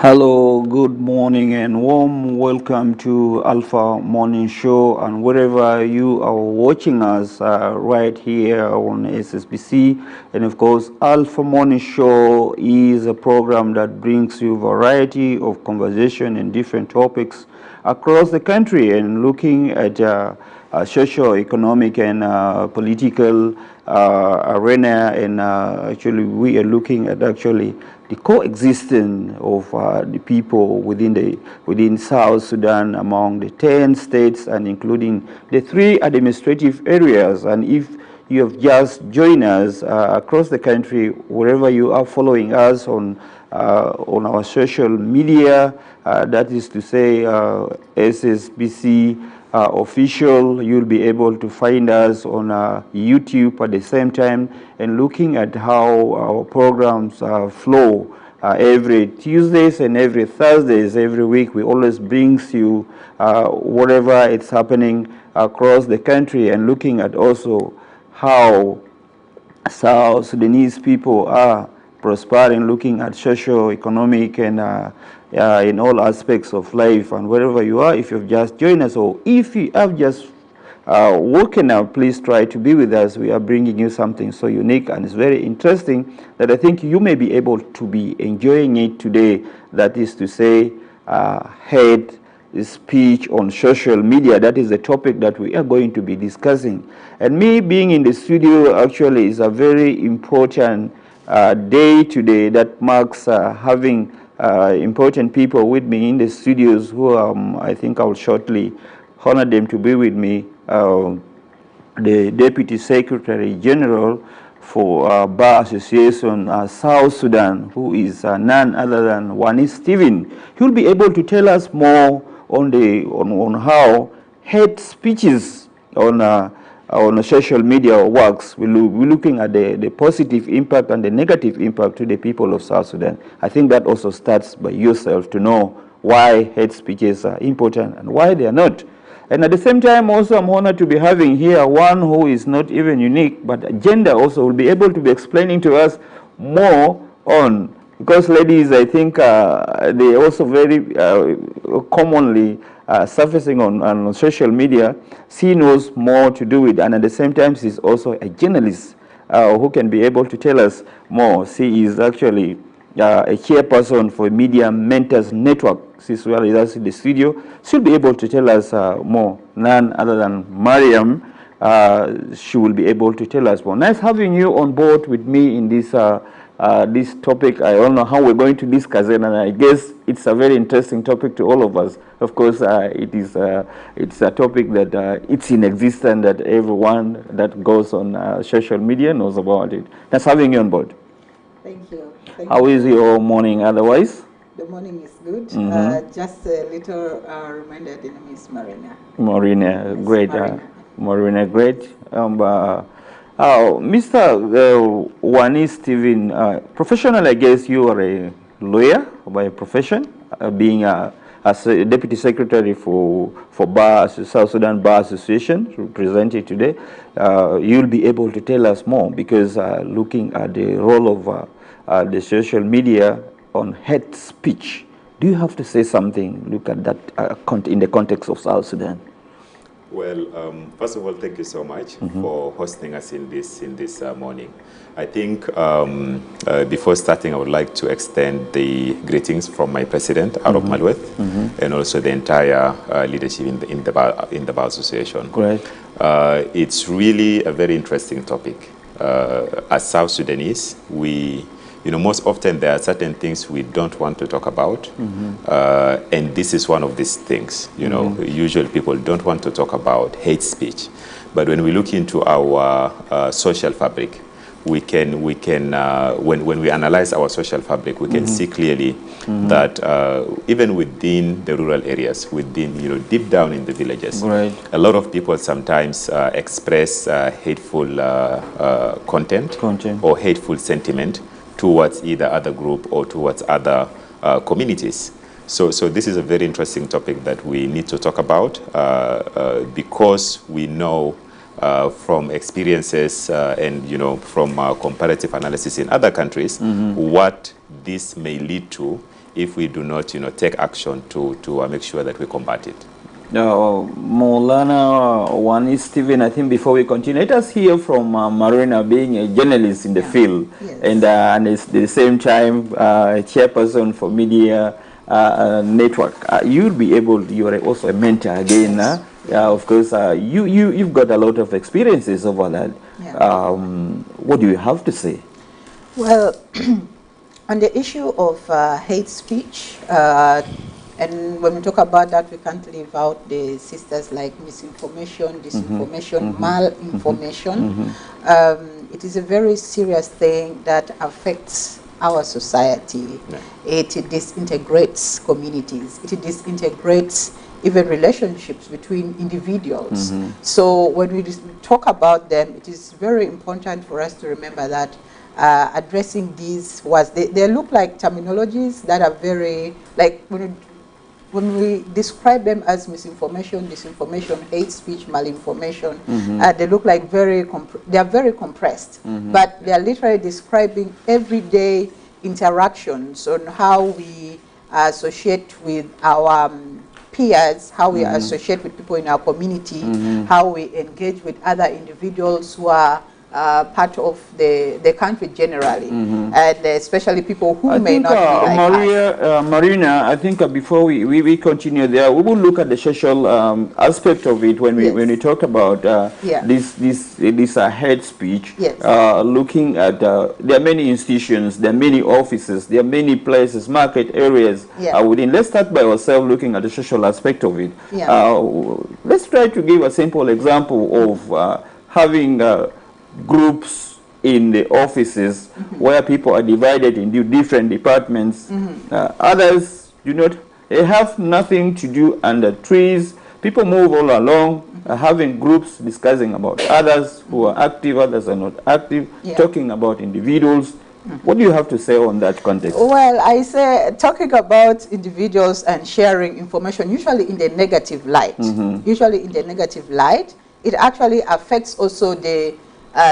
Hello, good morning, and warm welcome to Alpha Morning Show. And wherever you are watching us, right here on SSBC, and of course, Alpha Morning Show is a program that brings you a variety of conversation and different topics across the country, and looking at socio-economic and political arena, and actually we are looking at actually the coexistence of the people within South Sudan among the 10 states and including the 3 administrative areas. And if you have just joined us across the country, wherever you are following us on our social media, that is to say SSBC official, you'll be able to find us on YouTube at the same time, and looking at how our programs flow every Tuesdays and every Thursdays every week. We always brings you whatever it's happening across the country, and looking at also how South Sudanese people are prospering, looking at socio-economic and in all aspects of life. And wherever you are, if you've just joined us or if you have just woken up, please try to be with us. We are bringing you something so unique and it's very interesting that I think you may be able to be enjoying it today. That is to say, hate speech on social media. That is the topic that we are going to be discussing. And me being in the studio actually is a very important day today that marks having important people with me in the studios who I think I will shortly honor them to be with me. The Deputy Secretary General for Bar Association South Sudan, who is none other than Wanis Stephen. He'll be able to tell us more on how hate speeches on social media works. We're looking at the positive impact and the negative impact to the people of South Sudan. I think that also starts by yourself to know why hate speeches are important and why they are not. And at the same time, also, I'm honored to be having here one who is not even unique, but gender also will be able to be explaining to us more on, because ladies, I think they also very commonly surfacing on social media. She knows more to do with, and at the same time, she's also a journalist who can be able to tell us more. She is actually a chairperson for Media Mentors Network. She's well with us in the studio. She'll be able to tell us more. None other than Mariam. She will be able to tell us more. Nice having you on board with me in this this topic. I don't know how we're going to discuss it, and I guess it's a very interesting topic to all of us. Of course, it's a topic that it's in existence, that everyone that goes on social media knows about it. Nice having you on board. Thank you. How is your morning otherwise? The morning is good. Just a little reminder, the name is Marina. Marina, Yes, great. Marina. Marina, great. Mr. Wanis Stephen, professional, I guess you are a lawyer by profession, being as a Deputy Secretary for South Sudan Bar Association, represented today. You'll be able to tell us more, because looking at the role of the social media on hate speech, do you have to say something? Look at that in the context of South Sudan. Well, first of all, thank you so much for hosting us in this morning. I think before starting, I would like to extend the greetings from my president, Arab Malweth, and also the entire leadership in the Bar Association. Great. It's really a very interesting topic. As South Sudanese, most often there are certain things we don't want to talk about, and this is one of these things. Usually people don't want to talk about hate speech, but when we look into our social fabric, we can when we analyze our social fabric, we can see clearly that even within the rural areas, within deep down in the villages, Right. a lot of people sometimes express hateful content or hateful sentiment towards either other group or towards other communities. So this is a very interesting topic that we need to talk about because we know from experiences and from comparative analysis in other countries what this may lead to if we do not, take action to make sure that we combat it. Maulana, one is Stephen. I think before we continue, let us hear from Marina, being a journalist in the field, and at the same time chairperson for media network. You'll be able. You are also a mentor again. Of course, you've got a lot of experiences over that. What do you have to say? Well, on the issue of hate speech. And when we talk about that, we can't leave out the sisters like misinformation, disinformation, malinformation. It is a very serious thing that affects our society. It disintegrates communities. It disintegrates even relationships between individuals. So when we talk about them, it is very important for us to remember that addressing these they look like terminologies that are very, like when we describe them as misinformation, disinformation, hate speech, malinformation, they look like they are very compressed, but they are literally describing everyday interactions on how we associate with our peers, how we associate with people in our community, how we engage with other individuals who are part of the country generally, and especially people who may not be like us. Marina, I think before we continue there, we will look at the social aspect of it when we talk about this hate speech. Looking at there are many institutions, there are many offices, there are many places, market areas within. Let's start by ourselves looking at the social aspect of it. Let's try to give a simple example of having groups in the offices where people are divided into different departments. Others do not, they have nothing to do under trees. People move all along, having groups discussing about others who are active, others are not active, talking about individuals. What do you have to say on that context? Well, I say talking about individuals and sharing information, usually in the negative light. Usually in the negative light, it actually affects also the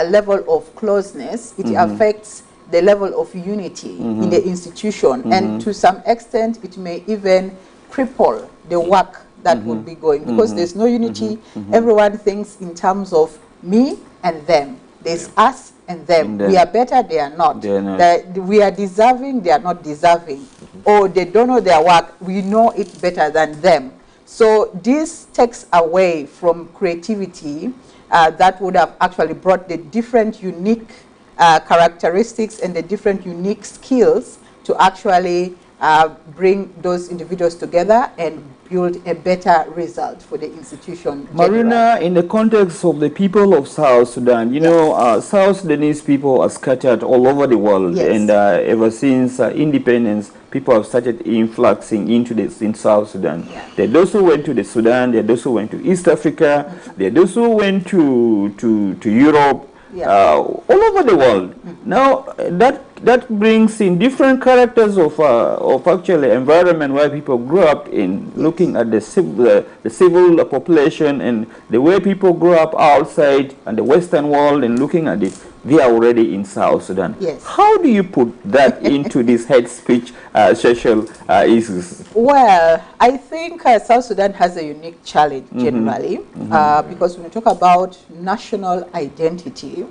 level of closeness. It affects the level of unity in the institution, and to some extent it may even cripple the work that would be going, because there's no unity. Everyone thinks in terms of me and them. There's us and them. We are better, they are not. We are deserving, they are not deserving. Or they don't know their work, we know it better than them. So this takes away from creativity that would have actually brought the different unique characteristics and the different unique skills to actually bring those individuals together and build a better result for the institution. Marina, in the context of the people of South Sudan, you know, South Sudanese people are scattered all over the world, and ever since independence, people have started influxing into in South Sudan. There are those who went to the Sudan, there are those who went to East Africa, there are those who went to Europe, all over the world. Now that brings in different characters of actually environment where people grew up in, looking at the civil population and the way people grew up outside and the Western world and looking at it. They are already in South Sudan. How do you put that into this hate speech social issues? Well, I think South Sudan has a unique challenge generally, because when we talk about national identity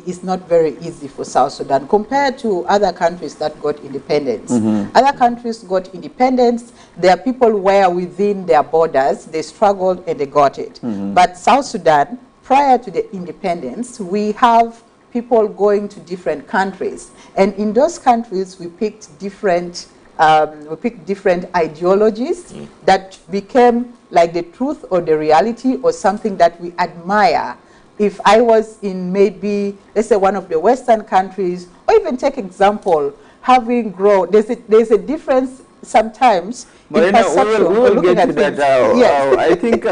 is not very easy for South Sudan compared to other countries that got independence. Other countries got independence, their people were within their borders, they struggled and they got it. But South Sudan, prior to the independence, we have people going to different countries, and in those countries we picked different ideologies that became like the truth or the reality or something that we admire. If I was in maybe, let's say, one of the Western countries, or even take example, having grown, there's a difference sometimes. Marina, we'll get to that. I think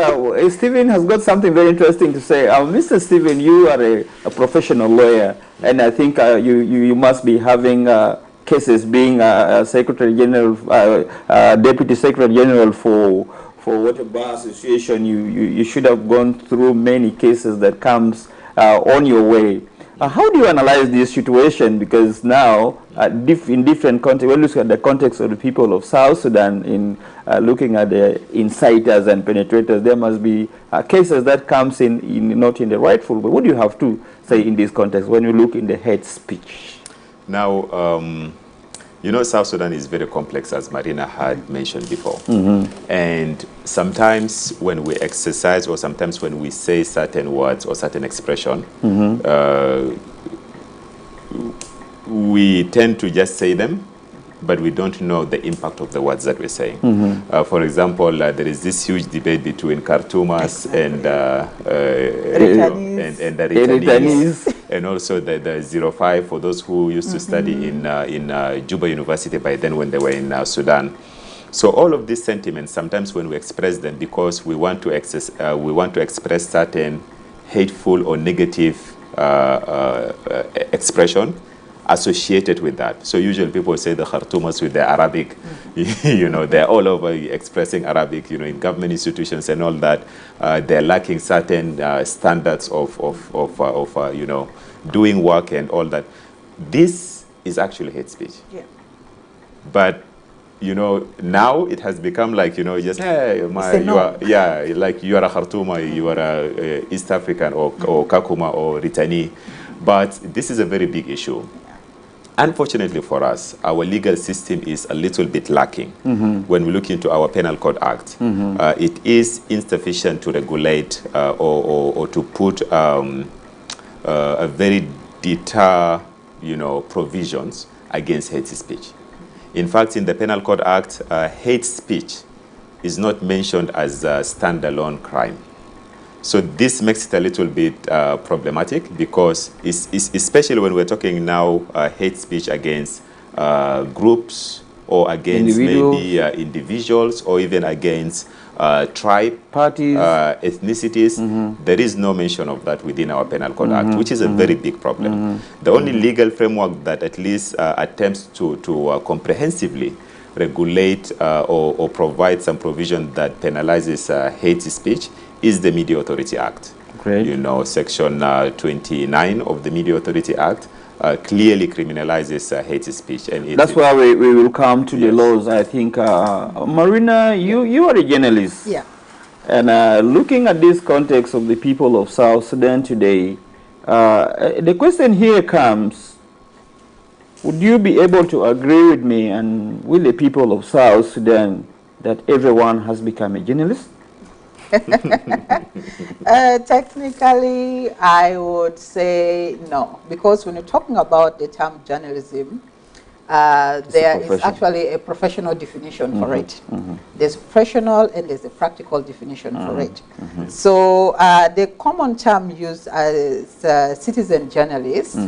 Stephen has got something very interesting to say. Mr. Stephen, you are a professional lawyer, and I think you must be having cases being a Secretary General, Deputy Secretary General for Water Bar Association. You should have gone through many cases that comes on your way. How do you analyze this situation? Because now, in different contexts, when looking at the context of the people of South Sudan, in looking at the inciters and penetrators, there must be cases that comes in not in the rightful way. What do you have to say in this context when you look in the hate speech? Now, you know, South Sudan is very complex, as Marina had mentioned before. And sometimes when we exercise, or sometimes when we say certain words or certain expression, we tend to just say them, but we don't know the impact of the words that we're saying. For example, there is this huge debate between Khartoumers and the Eritreans, and also the 05 for those who used to study in Juba University by then when they were in Sudan. So all of these sentiments, sometimes when we express them, because we want to express certain hateful or negative expression associated with that. So usually people say the Khartoumers with their Arabic, you know, they're all over expressing Arabic, you know, in government institutions and all that. They're lacking certain standards of you know, doing work and all that. This is actually hate speech. Yeah. But you know, now it has become like, you know, just, hey, you are, yeah, like you are a Khartouma, you are a East African or Kakuma or Ritani. But this is a very big issue. Unfortunately for us, our legal system is a little bit lacking. When we look into our Penal Code Act. It is insufficient to regulate or to put a very deter, you know, provisions against hate speech. In fact, in the Penal Code Act, hate speech is not mentioned as a standalone crime. So this makes it a little bit problematic, because especially when we're talking now hate speech against groups or against maybe individuals, or even against tribe, parties, ethnicities. There is no mention of that within our Penal Code Act, which is a very big problem. The only legal framework that at least attempts to comprehensively regulate or provide some provision that penalizes hate speech is the Media Authority Act. Great. You know, Section 29 of the Media Authority Act clearly criminalizes hate speech. And that's why we will come to the laws, I think. Marina, you are a journalist. Yeah. And looking at this context of the people of South Sudan today, the question here comes, would you be able to agree with me and with the people of South Sudan that everyone has become a journalist? Technically, I would say no, because when you're talking about the term journalism, there is actually a professional definition for it. There's professional and there's a practical definition for it. So the common term used as citizen journalist,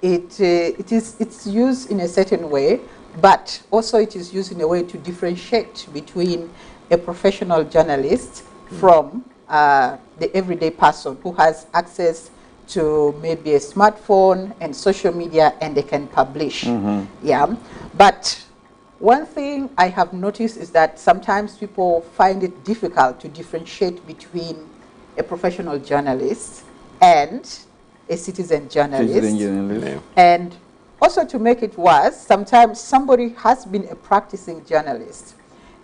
it's used in a certain way, but also it is used in a way to differentiate between a professional journalist from the everyday person who has access to maybe a smartphone and social media, and they can publish. Yeah, but one thing I have noticed is that sometimes people find it difficult to differentiate between a professional journalist and a citizen journalist. And also, to make it worse, sometimes somebody has been a practicing journalist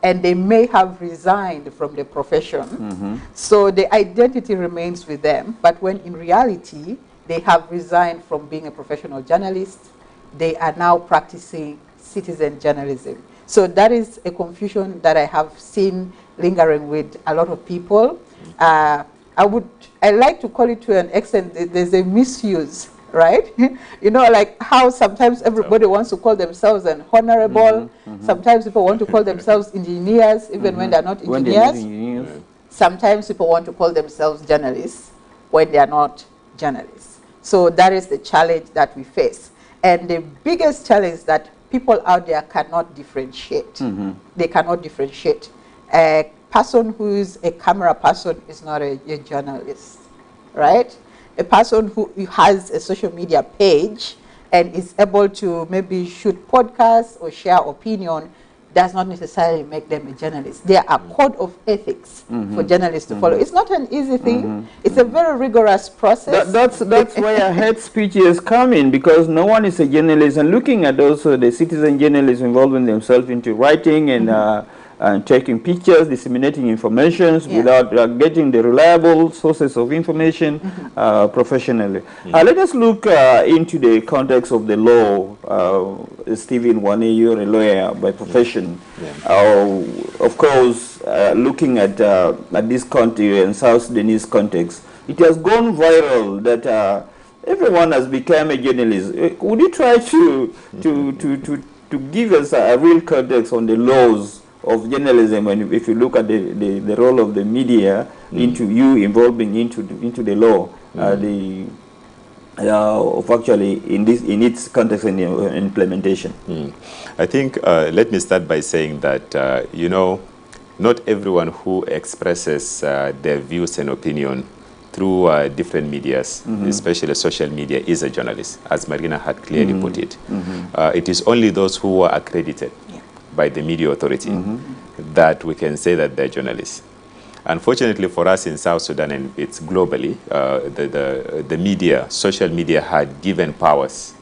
and they may have resigned from the profession. So the identity remains with them, but when in reality they have resigned from being a professional journalist, they are now practicing citizen journalism. So that is a confusion that I have seen lingering with a lot of people. I like to call it, to an extent, there's a misuse, right? You know, like how sometimes everybody wants to call themselves an honorable. Sometimes people want to call themselves engineers, even when they're not engineers. Sometimes people want to call themselves journalists when they are not journalists. So that is the challenge that we face. And the biggest challenge is that people out there cannot differentiate. They cannot differentiate. A person who is a camera person is not a journalist, right? A person who has a social media page and is able to maybe shoot podcasts or share opinion, does not necessarily make them a journalist. There are code of ethics for journalists to follow. It's not an easy thing. It's a very rigorous process. That's where hate speech is coming, because no one is a journalist. And looking at also the citizen journalists involving themselves into writing and taking pictures, disseminating information without getting the reliable sources of information professionally. Let us look into the context of the law. Stephen Wane, you're a lawyer by profession. Of course, looking at this country and South Sudanese context, it has gone viral that everyone has become a journalist. Would you try to give us a real context on the laws of journalism, and if you look at the role of the media into you involving into the law, of actually in its context and implementation? I think let me start by saying that you know, not everyone who expresses their views and opinion through different medias, especially social media, is a journalist, as Marina had clearly put it. It is only those who are accredited by the media authority that we can say that they're journalists. Unfortunately for us in South Sudan, and it's globally, the media, social media, had given powers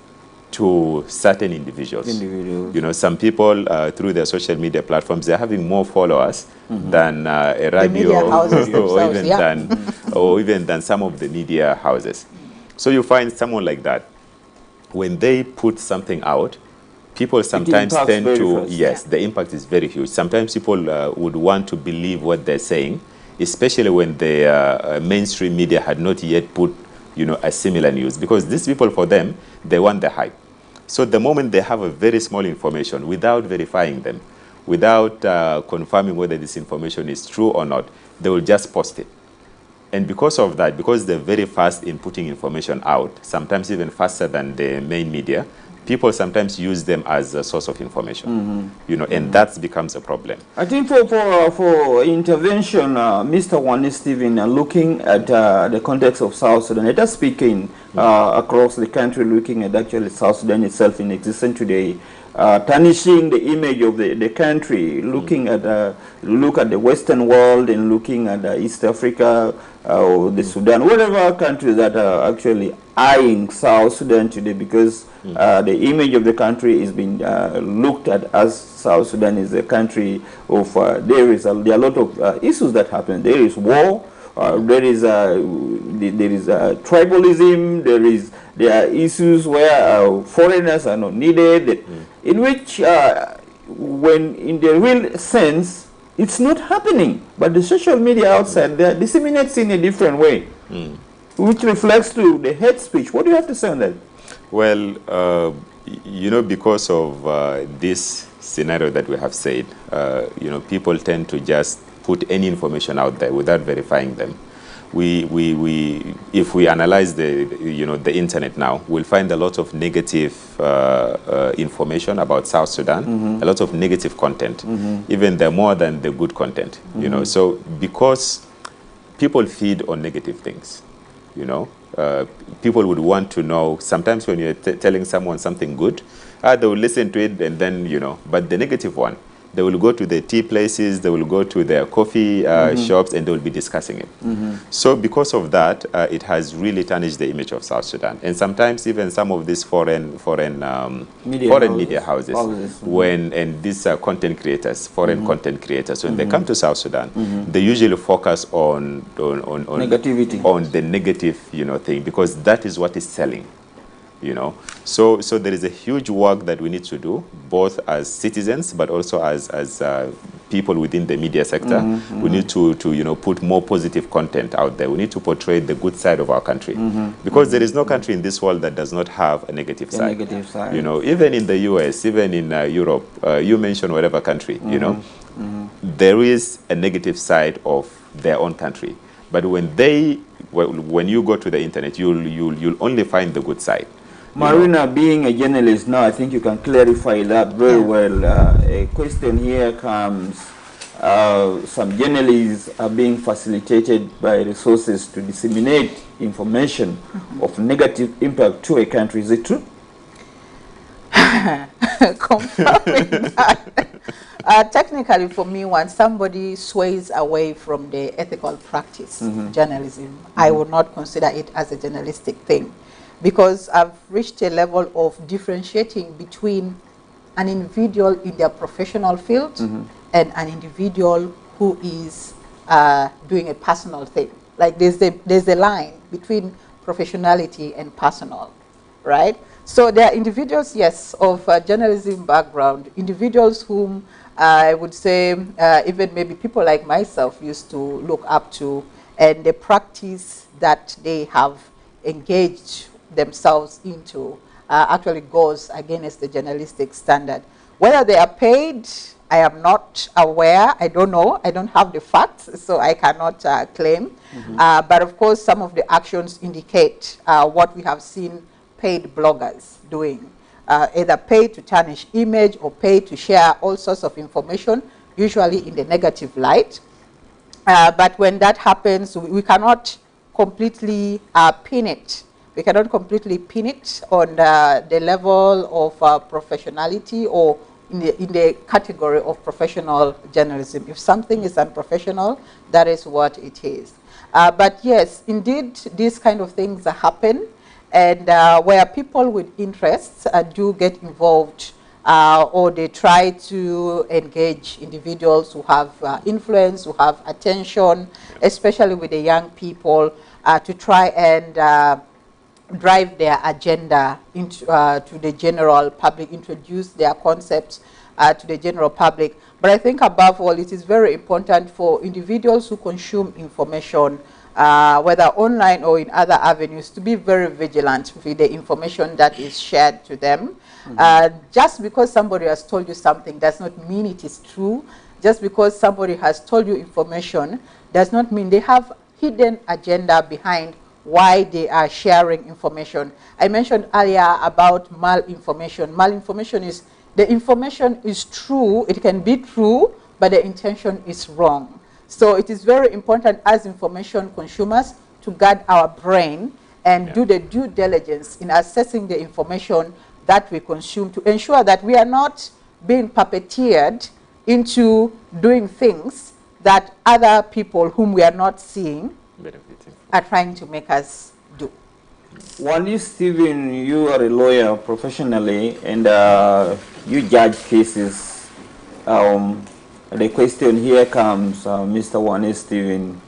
to certain individuals. You know, some people through their social media platforms, they're having more followers than a radio or even than some of the media houses. So you find someone like that, when they put something out, people sometimes tend to, the impact is very huge. Sometimes people would want to believe what they're saying, especially when the mainstream media had not yet put, you know, a similar news. Because these people, for them, they want the hype. So the moment they have a very small information, without verifying them, without confirming whether this information is true or not, they will just post it. And because of that, because they're very fast in putting information out, sometimes even faster than the main media, people sometimes use them as a source of information, you know, and that becomes a problem. I think for intervention, Mr. Wane Stephen, looking at the context of South Sudan, let us speak in across the country, looking at actually South Sudan itself in existence today, tarnishing the image of the country, looking at look at the Western world and looking at East Africa or the Sudan, whatever countries that are actually eyeing South Sudan today, because the image of the country is being looked at as South Sudan is a country of there are a lot of issues that happen. There is war. There is tribalism. There are issues where foreigners are not needed. In which, when in the real sense, it's not happening. But the social media outside there disseminates in a different way, which reflects to the hate speech. What do you have to say on that? Well, you know, because of this scenario that we have said, you know, people tend to just put any information out there without verifying them. If we analyze the internet now, we'll find a lot of negative information about South Sudan, a lot of negative content. Even there more than the good content, you know. So because people feed on negative things, you know, people would want to know. Sometimes when you're telling someone something good, they will listen to it, and then, you know, but the negative one, they will go to the tea places, they will go to their coffee shops, and they will be discussing it. So because of that, it has really tarnished the image of South Sudan. And sometimes even some of these foreign media houses, and these content creators, foreign content creators, when they come to South Sudan, they usually focus on negativity, on the negative, you know, thing, because that is what is selling. You know, so there is a huge work that we need to do, both as citizens, but also as people within the media sector. We need to you know, put more positive content out there. We need to portray the good side of our country, because there is no country in this world that does not have a negative side. You know, even in the US, even in Europe, you mention whatever country, you know, there is a negative side of their own country. But when you go to the internet, you'll only find the good side. Marina, being a journalist now, I think you can clarify that very well. A question here comes, some journalists are being facilitated by resources to disseminate information of negative impact to a country. Is it true? Confirming that. Technically, for me, when somebody sways away from the ethical practice, journalism, I would not consider it as a journalistic thing, because I've reached a level of differentiating between an individual in their professional field and an individual who is doing a personal thing. Like there's a line between professionality and personal, right? So there are individuals, yes, of journalism background, individuals whom I would say even maybe people like myself used to look up to, and the practice that they have engaged themselves into actually goes against the journalistic standard. Whether they are paid, I am not aware. I don't know. I don't have the facts, so I cannot claim. But of course, some of the actions indicate what we have seen paid bloggers doing, either paid to tarnish image or paid to share all sorts of information, usually in the negative light. But when that happens, we cannot completely pin it. We cannot completely pin it on the level of professionality or in the category of professional journalism. If something is unprofessional, that is what it is. But yes, indeed, these kind of things happen, and where people with interests do get involved, or they try to engage individuals who have influence, who have attention, especially with the young people, to try and drive their agenda into to the general public, introduce their concepts to the general public. But I think above all, it is very important for individuals who consume information, whether online or in other avenues, to be very vigilant with the information that is shared to them. Just because somebody has told you something does not mean it is true. Just because somebody has told you information does not mean they have hidden agenda behind why they are sharing information. I mentioned earlier about malinformation. Malinformation is the information is true, it can be true, but the intention is wrong. So it is very important as information consumers to guard our brain and do the due diligence in assessing the information that we consume to ensure that we are not being puppeteered into doing things that other people whom we are not seeing are trying to make us do. Wani Stephen, you are a lawyer professionally, and you judge cases. The question here comes, Mr. Wani Stephen,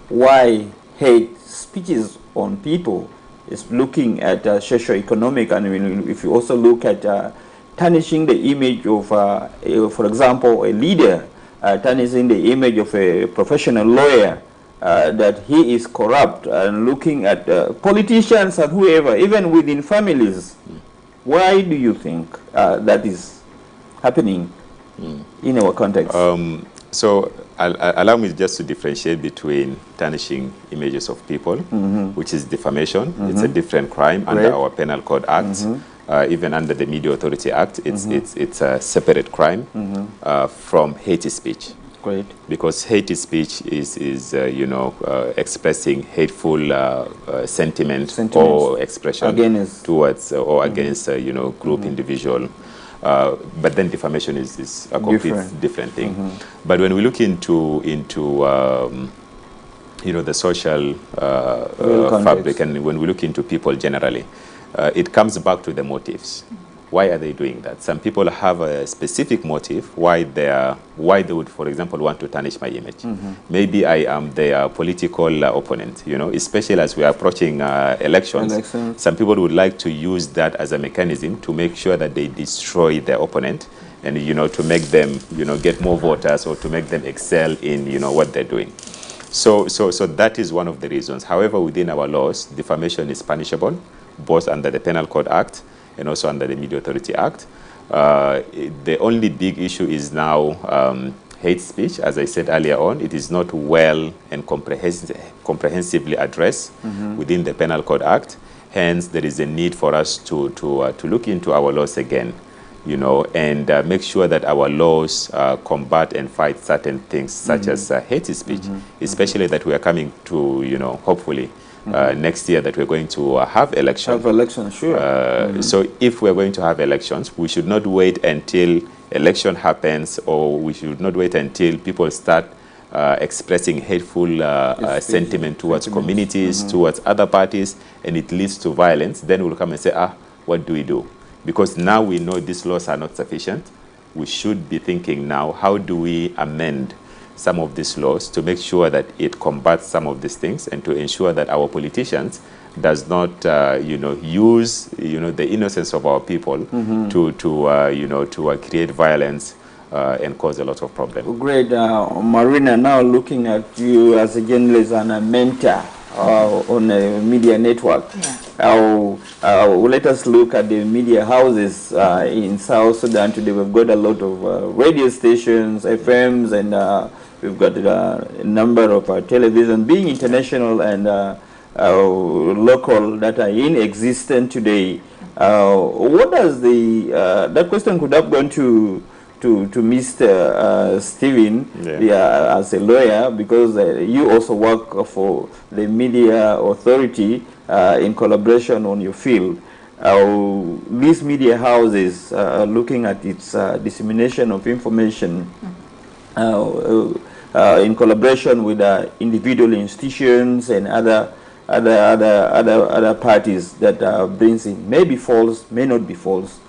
why hate speeches on people is looking at socio-economic, and if you also look at tarnishing the image of, for example, a leader, tarnishing the image of a professional lawyer, that he is corrupt, and looking at politicians and whoever, even within families. Why do you think that is happening in our context? So allow me just to differentiate between tarnishing images of people, which is defamation. It's a different crime under our Penal Code Act. Even under the Media Authority Act, it's a separate crime from hate speech. Great. Because hate speech is expressing hateful sentiments or expression against towards or against group, individual. But then defamation is a complete different thing. But when we look into the social fabric, and when we look into people generally, it comes back to the motives. Why are they doing that? Some people have a specific motive why they would, for example, want to tarnish my image. Maybe I am their political opponent, especially as we are approaching elections. Some people would like to use that as a mechanism to make sure that they destroy their opponent and, to make them, get more voters or to make them excel in, what they're doing. So that is one of the reasons. However, within our laws, defamation is punishable, both under the Penal Code Act and also under the Media Authority Act. The only big issue is now hate speech. As I said earlier on, it is not well and comprehensively addressed within the Penal Code Act. Hence, there is a need for us to look into our laws again, and make sure that our laws combat and fight certain things such as hate speech, especially that we are coming to, hopefully, next year that we're going to have elections. Have elections, sure. So if we're going to have elections, we should not wait until election happens, or we should not wait until people start expressing hateful sentiment towards communities, towards other parties, and it leads to violence. Then we'll come and say, what do we do? Because now we know these laws are not sufficient. We should be thinking now, how do we amend some of these laws to make sure that it combats some of these things, and to ensure that our politicians does not, use, the innocence of our people to create violence and cause a lot of problems. Great. Marina, now looking at you as a journalist and a mentor on a media network, let us look at the media houses in South Sudan today. We've got a lot of radio stations, FMs, and we've got a number of television, being international and local, that are in existence today. What does that question could have gone to Mr. Stephen, as a lawyer, because you also work for the media authority in collaboration on your field. These media houses looking at its dissemination of information in collaboration with individual institutions and other parties that brings in, may be false, may not be false.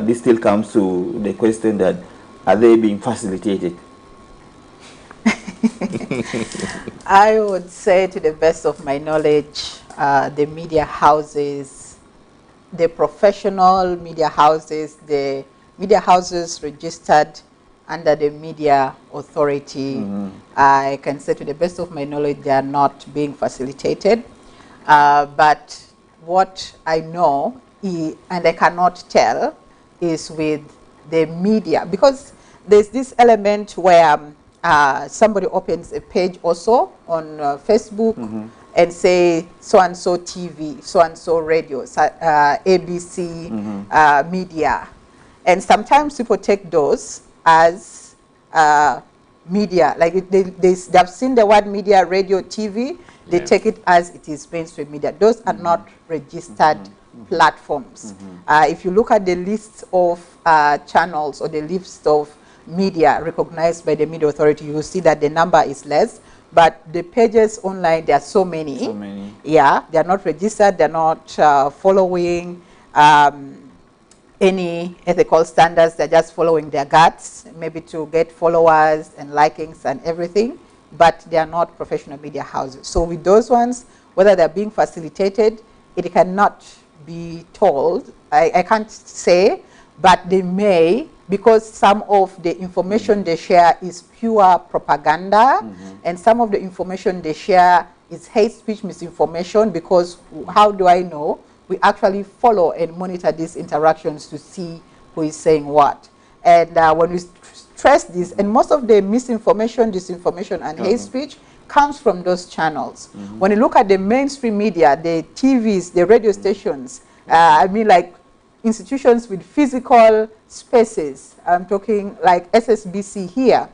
This still comes to the question that, are they being facilitated? I would say, to the best of my knowledge, the media houses, the professional media houses, the media houses registered under the media authority, I can say, to the best of my knowledge, they are not being facilitated. But what I know, and I cannot tell, is with the media, because there's this element where somebody opens a page also on Facebook and say so-and-so TV, so-and-so radio, ABC media. And sometimes people take those as media, like they've seen the word media, radio, TV, they take it as it is mainstream media. Those are not registered platforms. If you look at the list of channels or the list of media recognized by the media authority, you will see that the number is less, but the pages online, there are so many. Yeah, they are not registered, they're not following any ethical standards. They're just following their guts, maybe to get followers and likings and everything, but they are not professional media houses. So with those ones, whether they're being facilitated, it cannot be told. I can't say, but they may, because some of the information they share is pure propaganda, and some of the information they share is hate speech, misinformation, because how do I know? We actually follow and monitor these interactions to see who is saying what. And when we stress this, and most of the misinformation, disinformation, and hate speech comes from those channels. When you look at the mainstream media, the TVs, the radio stations, I mean, like institutions with physical spaces, I'm talking like SSBC here,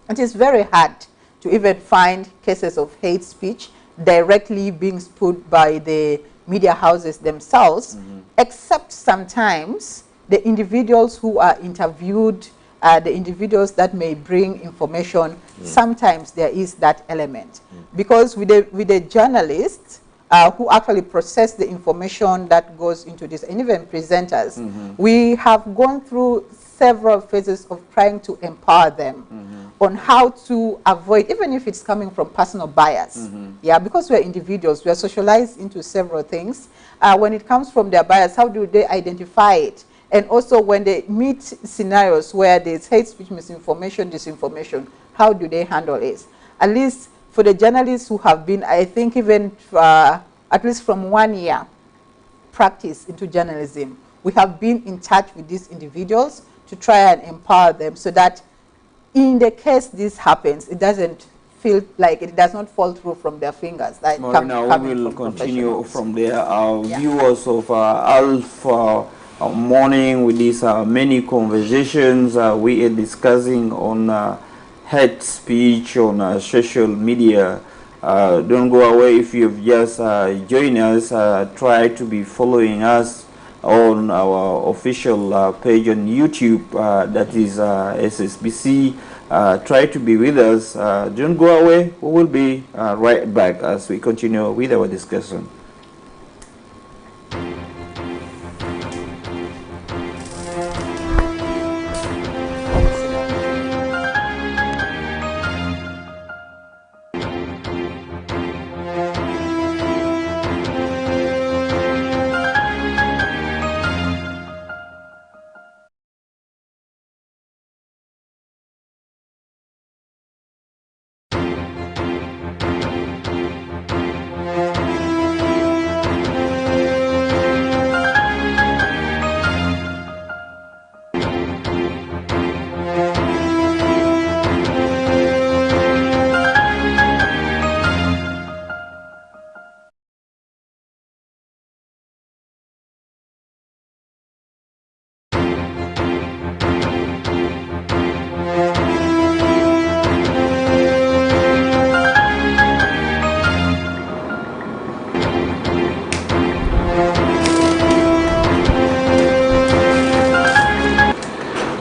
it is very hard to even find cases of hate speech directly being spewed by the media houses themselves, except sometimes the individuals who are interviewed, the individuals that may bring information, sometimes there is that element. Because with the journalists who actually process the information that goes into this, and even presenters, we have gone through several phases of trying to empower them on how to avoid, even if it's coming from personal bias. Yeah, because we're individuals, we are socialized into several things. When it comes from their bias, how do they identify it? And also when they meet scenarios where there's hate speech, misinformation, disinformation, how do they handle it? At least for the journalists who have been, I think even at least from 1 year practice into journalism, we have been in touch with these individuals to try and empower them so that in the case this happens, it doesn't feel like it does not fall through from their fingers. Like Marina, we will continue from there. Our viewers of Alpha Morning, with these many conversations we are discussing on hate speech on social media. Don't go away if you've just joined us. Try to be following us on our official page on YouTube, that is SSBC. Try to be with us. Don't go away. We will be right back as we continue with our discussion.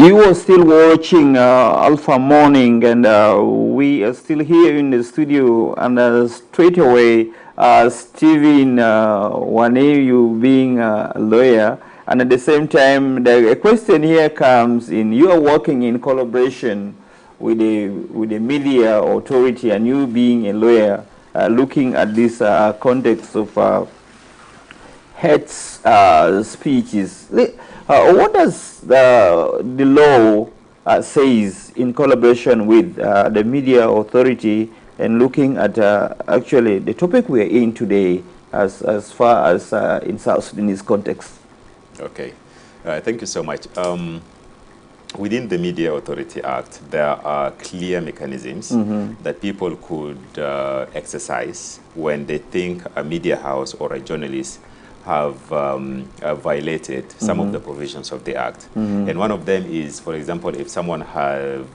You are still watching Alpha Morning, and we are still here in the studio, and straight away Stephen Wane, you being a lawyer, and at the same time the question here comes in, you are working in collaboration with the media authority, and you being a lawyer, looking at this context of hate speeches. What does the law says in collaboration with the media authority, and looking at actually the topic we are in today as far as in South Sudanese context? Okay, thank you so much. Within the Media Authority Act, there are clear mechanisms that people could exercise when they think a media house or a journalist have violated some of the provisions of the Act. And one of them is, for example, if someone have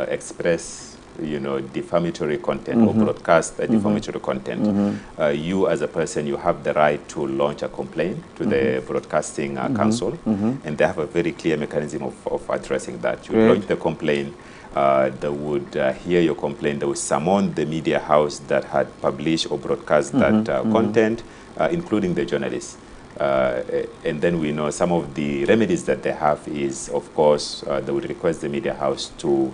expressed, defamatory content or broadcast defamatory content, you as a person, you have the right to launch a complaint to the Broadcasting Council, and they have a very clear mechanism of addressing that. You launch the complaint, they would hear your complaint, they would summon the media house that had published or broadcast that content, including the journalists. And then we know some of the remedies that they have is, of course, they would request the media house to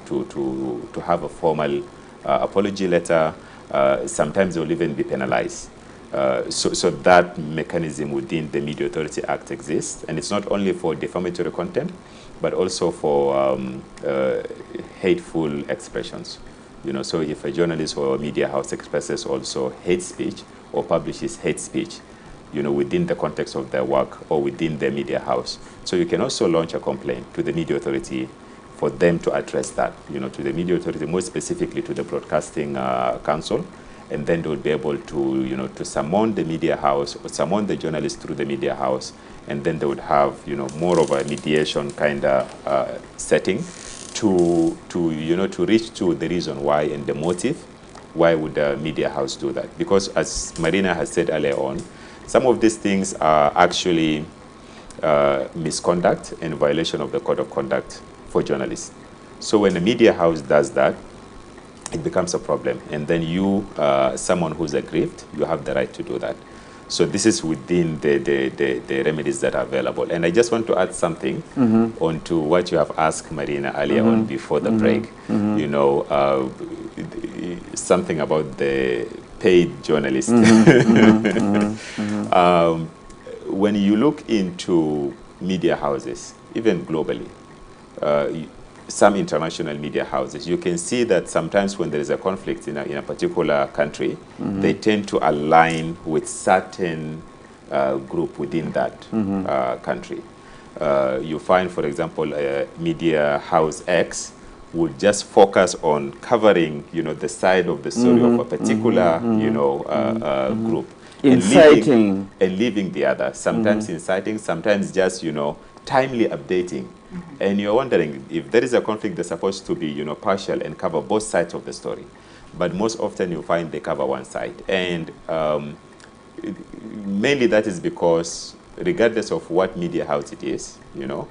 have a formal apology letter. Sometimes they will even be penalized. So that mechanism within the Media Authority Act exists, and it's not only for defamatory content, but also for hateful expressions. So if a journalist or a media house expresses also hate speech or publishes hate speech, within the context of their work or within the media house. So you can also launch a complaint to the Media Authority for them to address that, to the Media Authority, more specifically to the Broadcasting Council, and then they will be able to, to summon the media house or summon the journalist through the media house, and then they would have, more of a mediation kind of setting to reach to the reason why and the motive. Why would the media house do that? Because as Marina has said earlier on, some of these things are actually misconduct and violation of the code of conduct for journalists. So when a media house does that, it becomes a problem. And then you, someone who's aggrieved, you have the right to do that. So this is within the remedies that are available. And I just want to add something onto what you have asked Marina earlier on before the break. Something about the paid journalist. When you look into media houses, even globally, some international media houses, you can see that sometimes when there is a conflict in a particular country, they tend to align with certain group within that country. You find, for example, media house X would just focus on covering, the side of the story of a particular, group. Inciting. And leaving the other. Sometimes inciting, sometimes just, timely updating. And you're wondering, if there is a conflict, they're supposed to be, partial and cover both sides of the story. but most often you find they cover one side. And mainly that is because regardless of what media house it is, you know,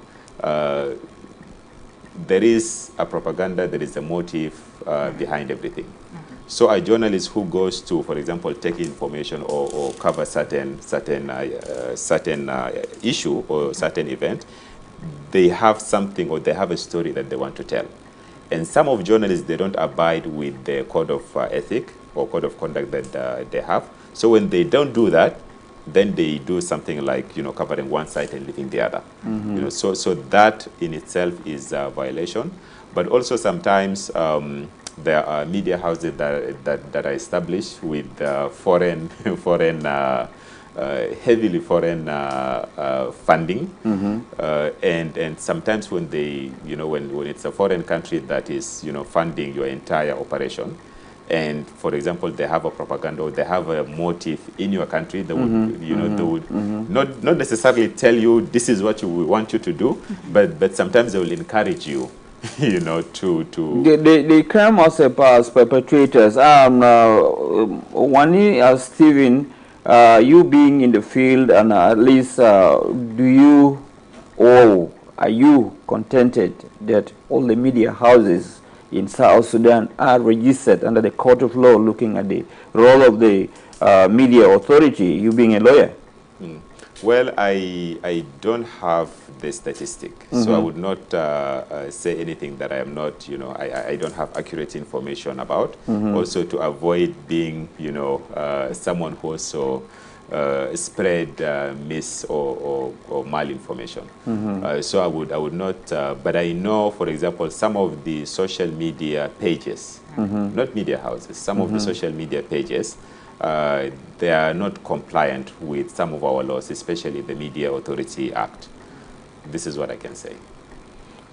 there is a propaganda, there is a motive behind everything. So a journalist who goes to, for example, take information or cover certain issue or certain event, they have something or they have a story that they want to tell. And some of journalists, they don't abide with the code of ethic or code of conduct that they have. So when they don't do that, then they do something like, you know, covering one side and leaving the other. You know, so that in itself is a violation. But also sometimes there are media houses that are established with heavily foreign funding, and sometimes when they, you know, when it's a foreign country that is, you know, funding your entire operation, and for example they have a propaganda or they have a motive in your country, they would, you know, they would not necessarily tell you this is what we want you to do, but sometimes they will encourage you. You know, they come as perpetrators. One Stephen, you being in the field, and at least do you or are you contented that all the media houses in South Sudan are registered under the court of law, looking at the role of the media authority, you being a lawyer? Well, I don't have the statistic, so I would not say anything that I am not, you know, I don't have accurate information about. Also to avoid being, you know, someone who also spread mis or malinformation. So I would not, but I know, for example, some of the social media pages, not media houses, some of the social media pages, they are not compliant with some of our laws, especially the Media Authority Act. This is what I can say.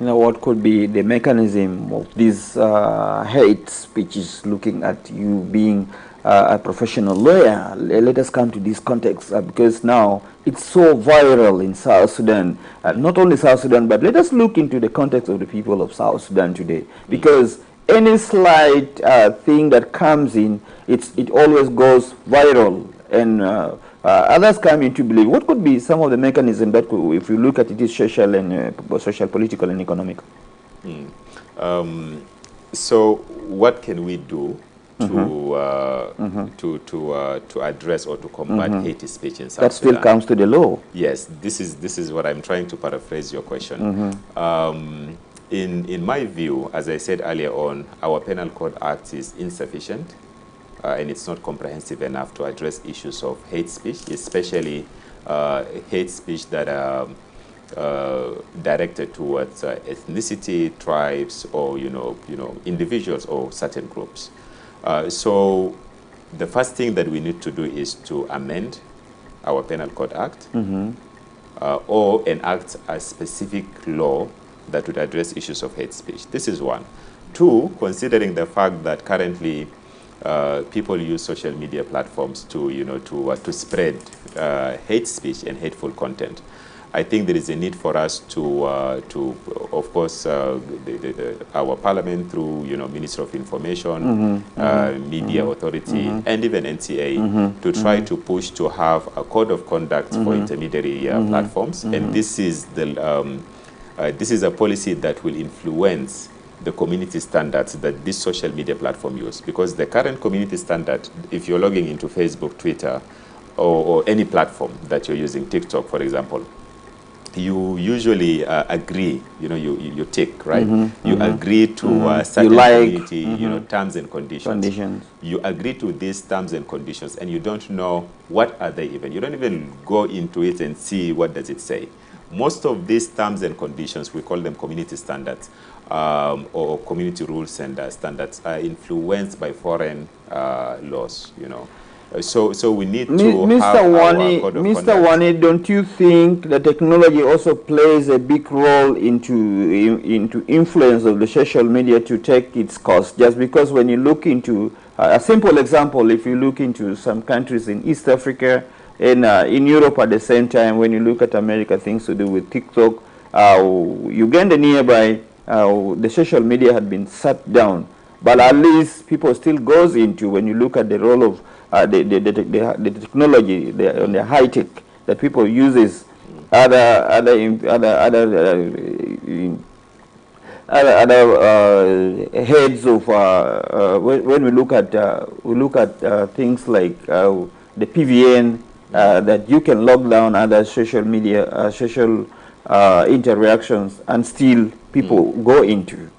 You know, what could be the mechanism of this hate speeches, looking at you being a professional lawyer? Let us come to this context because now it's so viral in South Sudan. Not only South Sudan, but let us look into the context of the people of South Sudan today, because any slight thing that comes in, it always goes viral, and others come into belief. What could be some of the mechanisms that could, if you look at it, is social and social, political, and economic? So what can we do to address or to combat hate speech in South Sudan? That still comes to the law. Yes, this is what I'm trying to paraphrase your question. In my view, as I said earlier on, our Penal Code Act is insufficient and it's not comprehensive enough to address issues of hate speech, especially hate speech that are directed towards ethnicity, tribes, or you know individuals or certain groups. So the first thing that we need to do is to amend our Penal Code Act or enact a specific law that would address issues of hate speech. This is one. Two, considering the fact that currently people use social media platforms to, to spread hate speech and hateful content. I think there is a need for us to of course, our parliament through, Ministry of Information, Media Authority, and even NCA, to try to push to have a code of conduct for intermediary platforms. And this is this is a policy that will influence the community standards that this social media platform use. Because the current community standard, if you're logging into Facebook, Twitter, or any platform that you're using, TikTok, for example, you usually agree, you tick, right? You agree to certain community, terms and conditions. You agree to these terms and conditions, and you don't know what are they even. You don't even go into it and see what does it say. Most of these terms and conditions, we call them community standards, or community rules and standards, are influenced by foreign laws, So we need to have our code of conduct. Mr. Wani, don't you think that technology also plays a big role into influence of the social media to take its course? Just because when you look into a simple example, if you look into some countries in East Africa and in Europe at the same time, when you look at America, things to do with TikTok, Uganda nearby, the social media had been shut down. But at least people still goes into, when you look at the role of the technology, the high tech that people uses, other heads of when we look at things like the PVN, that you can lock down other social media social interactions, and still people go into.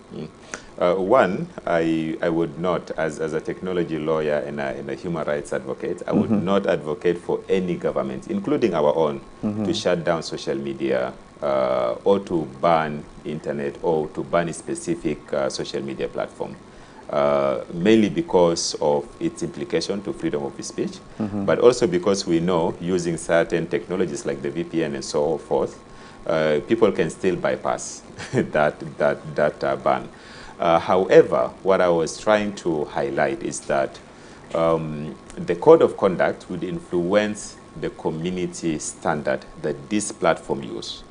One, I would not, as a technology lawyer and a human rights advocate, I would not advocate for any government, including our own, to shut down social media or to ban internet or to ban a specific social media platform. Mainly because of its implication to freedom of speech, but also because we know using certain technologies like the VPN and so forth, people can still bypass that ban. However, what I was trying to highlight is that the code of conduct would influence the community standard that this platform use.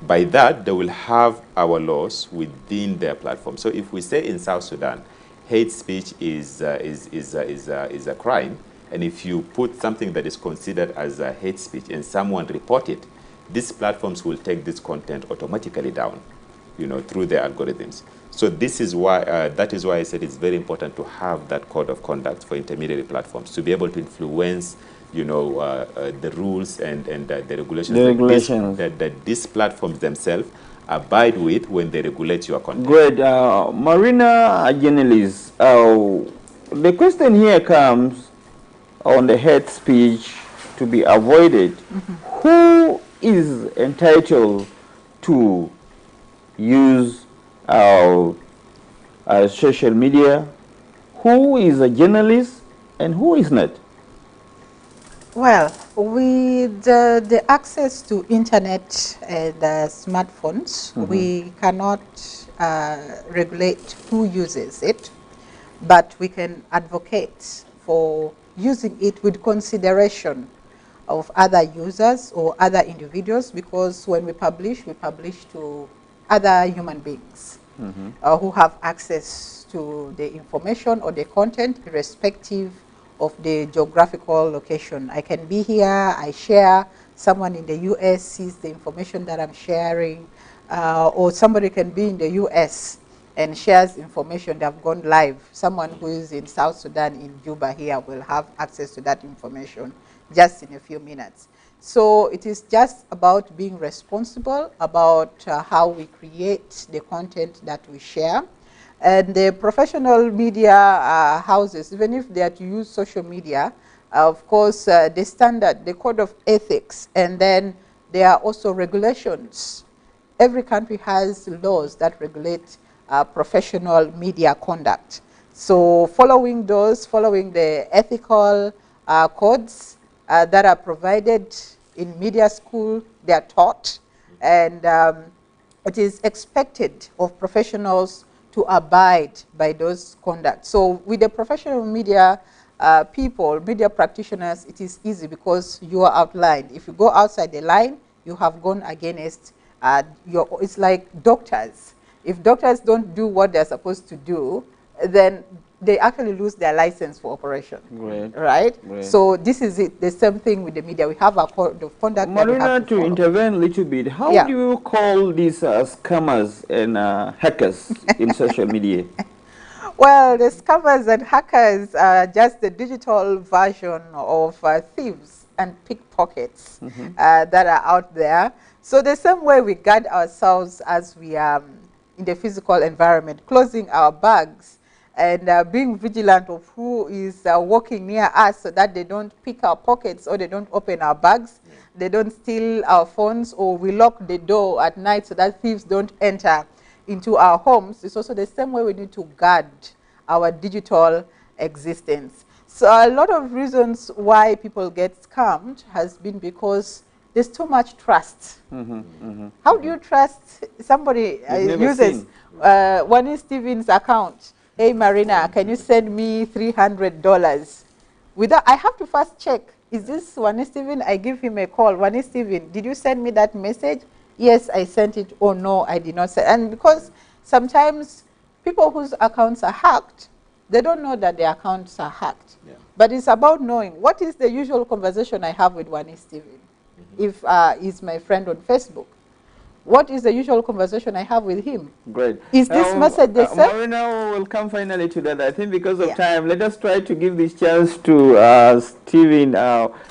By that, they will have our laws within their platform. So if we say in South Sudan, hate speech is a crime, and if you put something that is considered as a hate speech and someone report it, these platforms will take this content automatically down, through their algorithms. So this is why, that is why I said it's very important to have that code of conduct for intermediary platforms, to be able to influence, the rules and the regulations, that these platforms themselves abide with when they regulate your content. Great. Marina, a journalist, the question here comes on the hate speech to be avoided. Who is entitled to use social media? Who is a journalist and who is not? Well, with the access to internet and smartphones, we cannot regulate who uses it, but we can advocate for using it with consideration of other users or other individuals, because when we publish to other human beings who have access to the information or the content, irrespective of the geographical location. I can be here, I share, someone in the US sees the information that I'm sharing, or somebody can be in the US and shares information that have gone live. Someone who is in South Sudan, in Juba here, will have access to that information just in a few minutes. So it is just about being responsible about how we create the content that we share. And the professional media houses, even if they are to use social media, of course, the standard, the code of ethics, and then there are also regulations. Every country has laws that regulate professional media conduct. So following those, following the ethical codes that are provided in media school, they are taught, and it is expected of professionals to abide by those conduct. So with the professional media people, media practitioners, it is easy because you are outlined. If you go outside the line, you have gone against it's like doctors. If doctors don't do what they're supposed to do, then they actually lose their license for operation. Right? So this is it. The same thing with the media. We have a code of conduct. Marina, to intervene a little bit, how do you call these scammers and hackers in social media? Well, the scammers and hackers are just the digital version of thieves and pickpockets that are out there. So the same way we guard ourselves as we are in the physical environment, closing our bags and being vigilant of who is walking near us so that they don't pick our pockets or they don't open our bags, they don't steal our phones, or we lock the door at night so that thieves don't enter into our homes. It's also the same way we need to guard our digital existence. So a lot of reasons why people get scammed has been because there's too much trust. How do you trust somebody uses Wani Stevens' account? Hey Marina, can you send me $300? Without, I have to first check, is this Wani Steven? I give him a call. Wani Steven, did you send me that message? Yes, I sent it. Oh no, I did not send. And because sometimes people whose accounts are hacked, they don't know that their accounts are hacked. Yeah. But it's about knowing what is the usual conversation I have with Wani Stephen, if he's my friend on Facebook. What is the usual conversation I have with him? Great. Is this message the same? Marina will come finally to that. I think because of Yeah. time, let us try to give this chance to Stephen.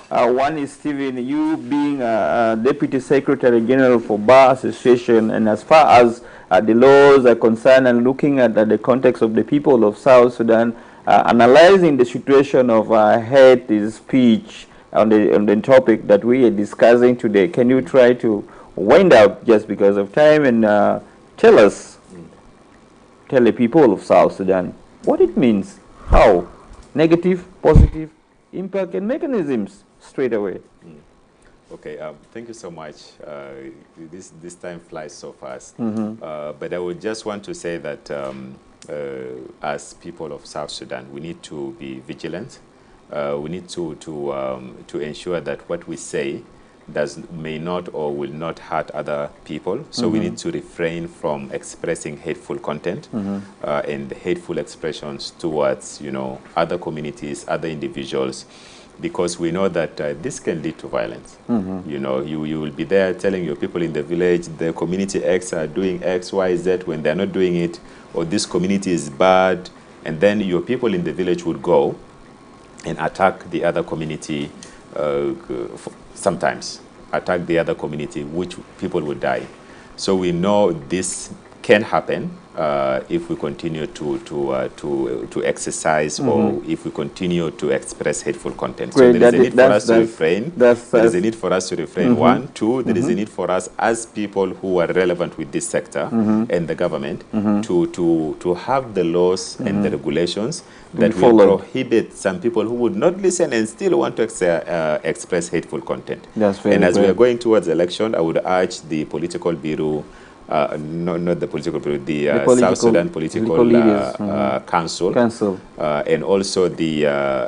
One is Stephen, you being Deputy Secretary General for Bar Association, and as far as the laws are concerned and looking at the context of the people of South Sudan, analyzing the situation of hate speech on the topic that we are discussing today, can you try to wind up just because of time and tell the people of South Sudan what it means, how, negative, positive, impact and mechanisms straight away. Okay, thank you so much. This time flies so fast. But I would just want to say that as people of South Sudan, we need to be vigilant. We need to ensure that what we say may not or will not hurt other people. So we need to refrain from expressing hateful content and hateful expressions towards, other communities, other individuals, because we know that this can lead to violence. You will be there telling your people in the village, the community X are doing X, Y, Z when they're not doing it, or this community is bad, and then your people in the village would go and attack the other community, sometimes attack the other community, which people would die. So we know this can happen if we continue to exercise or if we continue to express hateful content. Great. So there is a need for us to refrain. There is a need for us to refrain. One, two, there is a need for us as people who are relevant with this sector and the government to have the laws and the regulations that will prohibit some people who would not listen and still want to express hateful content. And as we are going towards election, I would urge the political bureau, not the political bureau, the South Sudan Political Council, and also the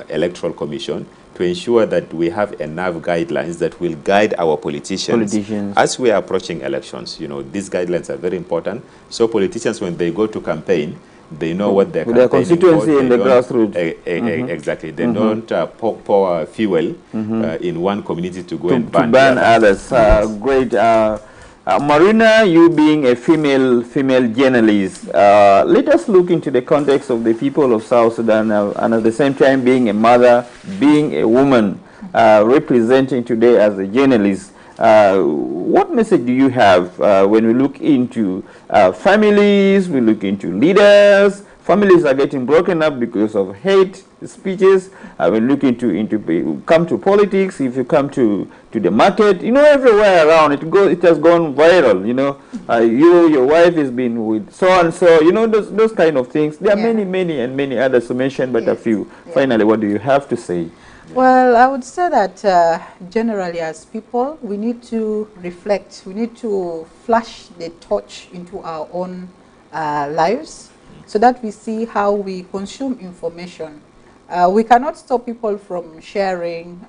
Electoral Commission, to ensure that we have enough guidelines that will guide our politicians as we are approaching elections. These guidelines are very important. So politicians, when they go to campaign, they know what they're campaigning constituency for. In the grassroots. Exactly. They don't pour fuel in one community to go and ban others. Great. Marina, you being a female journalist, let us look into the context of the people of South Sudan and at the same time being a mother, being a woman, representing today as a journalist. What message do you have when we look into families, we look into leaders? Families are getting broken up because of hate speeches. We look into come to politics. If you come to the market, everywhere around it has gone viral. Your wife has been with so and so. Those kind of things. There are many others to mention, but a few. Finally, what do you have to say? Well, I would say that generally as people, we need to reflect. We need to flash the torch into our own lives so that we see how we consume information. We cannot stop people from sharing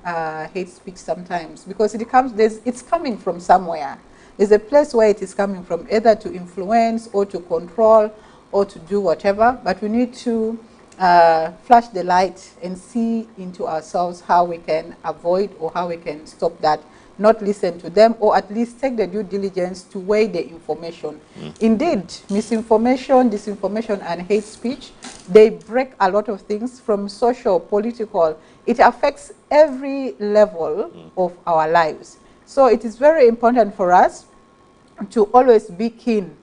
hate speech sometimes because it's coming from somewhere. There's a place where it is coming from, either to influence or to control or to do whatever, but we need to flash the light and see into ourselves how we can avoid or how we can stop that, not listen to them, or at least take the due diligence to weigh the information. Indeed, misinformation, disinformation, and hate speech, they break a lot of things from social, political. It affects every level of our lives. So it is very important for us to always be keen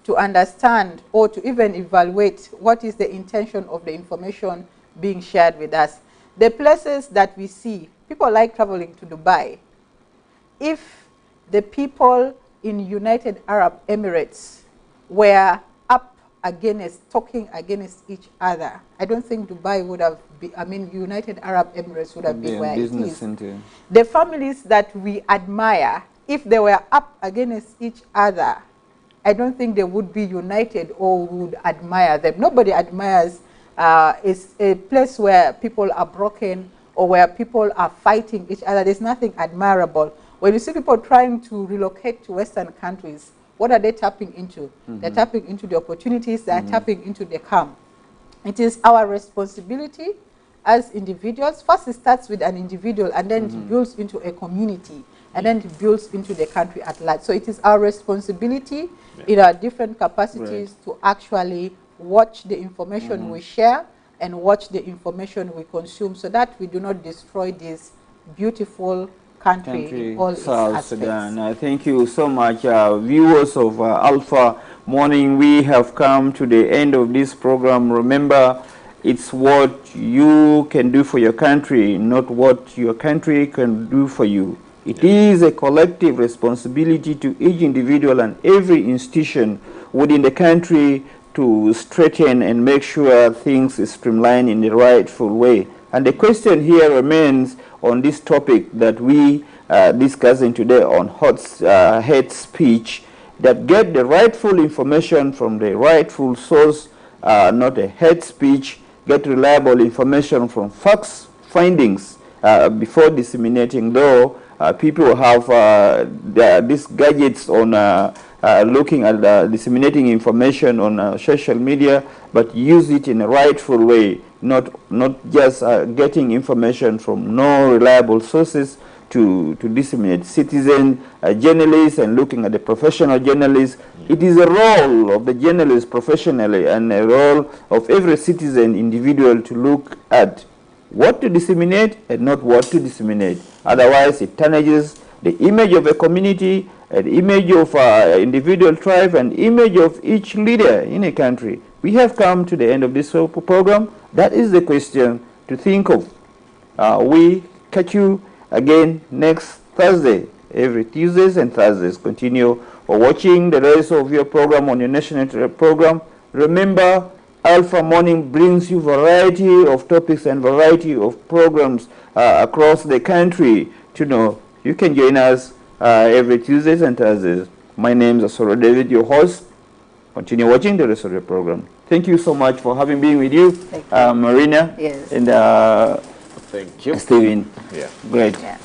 to understand or to even evaluate what is the intention of the information being shared with us. The places that we see, people like traveling to Dubai. If the people in United Arab Emirates were up against, talking against each other, I don't think Dubai would have been, United Arab Emirates would have been where it is. Center. The families that we admire, if they were up against each other, I don't think they would be united or would admire them. Nobody admires it's a place where people are broken or where people are fighting each other. There's nothing admirable. When you see people trying to relocate to Western countries, what are they tapping into? They're tapping into the opportunities, they're tapping into the calm. It is our responsibility as individuals. First, it starts with an individual, and then it builds into a community, and then it builds into the country at large. So it is our responsibility in our different capacities to actually watch the information we share and watch the information we consume, so that we do not destroy this beautiful country in all its aspects. Sudan. Thank you so much, viewers of Alpha Morning. We have come to the end of this program. Remember, it's what you can do for your country, not what your country can do for you. It is a collective responsibility to each individual and every institution within the country to straighten and make sure things is streamlined in the rightful way. And the question here remains on this topic that we discussing today on hate speech, that get the rightful information from the rightful source, not a hate speech, get reliable information from facts, findings, before disseminating, though people have these gadgets on looking at disseminating information on social media, but use it in a rightful way, not just getting information from no reliable sources to disseminate. Citizen journalists and looking at the professional journalists, it is a role of the journalist professionally and a role of every citizen individual to look at what to disseminate and not what to disseminate. Otherwise, it tarnishes the image of a community, an image of individual tribe, and image of each leader in a country. We have come to the end of this program. That is the question to think of. We catch you again next Thursday, every Tuesdays and Thursdays. Continue watching the rest of your program on your national program. Remember, Alpha Morning brings you variety of topics and variety of programs across the country. To know, you can join us every Tuesdays and Thursdays. My name is Asoro David, your host. Continue watching the rest of the program. Thank you so much for having been with you, Marina. Yes. And thank you, Stephen. Yeah. Great. Yeah.